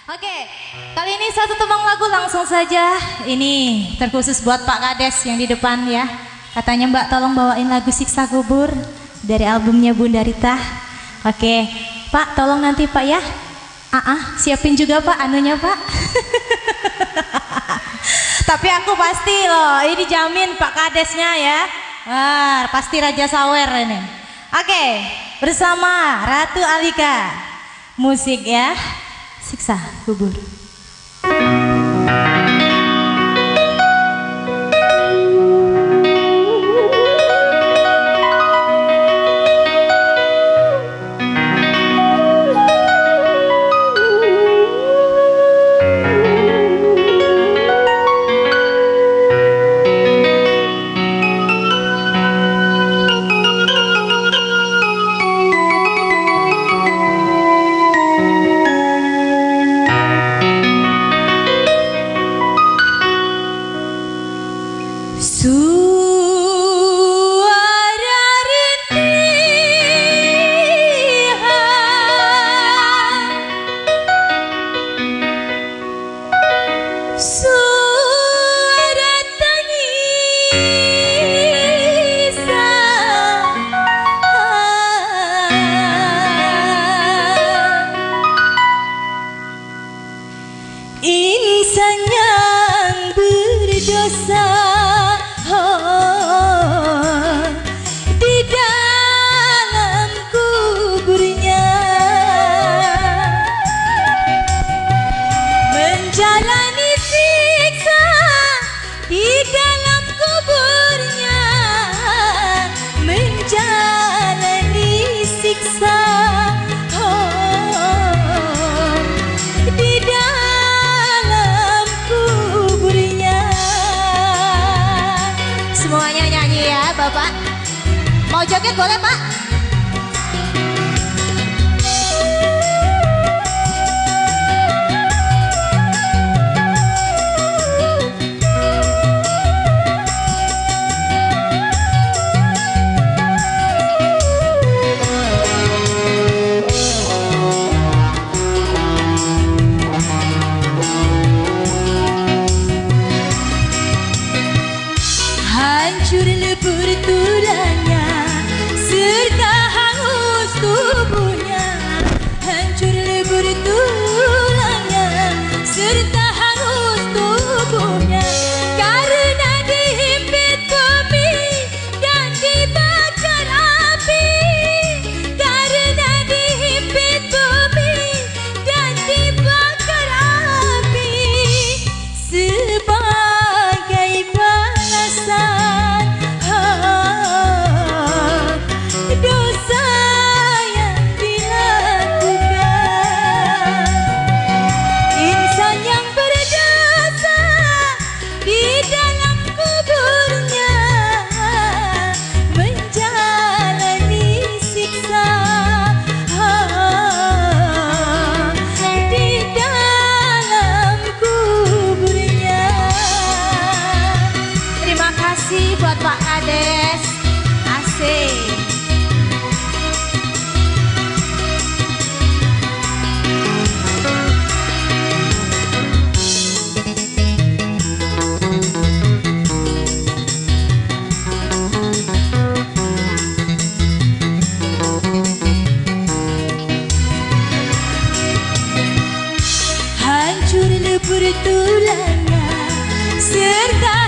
Oke, kali ini satu tembang lagu langsung saja. Ini terkhusus buat Pak Kades yang di depan ya. Katanya Mbak tolong bawain lagu Siksa Kubur dari albumnya Bunda Rita. Oke, Pak tolong nanti Pak ya. Siapin juga Pak anunya Pak. Tapi aku pasti loh, ini jamin Pak Kadesnya ya. Pasti Raja Sawer ini. Oke, bersama Ratu Alika. Musik ya. Siksa Kubur. Insan yang berdosa di dalam kuburnya menjalani siksa di dalam kuburnya menjalani siksa di dalam kuburnya. Semuanya nyanyi ya Bapak. Mau joget boleh Pak? Hancur lebur tulangnya serta hangus tubuhnya. Hancur lebur tulangnya serta hangus tubuhnya karena dihimpit bumi dan dibakar api. Karena dihimpit bumi dan dibakar api sebagai balasan dosa yang dilakukan. Insan yang berdosa di dalam kuburnya menjalani siksa di dalam kuburnya. Terima kasih buat Pak Kades. Asik. Hancur lebur tulangnya serta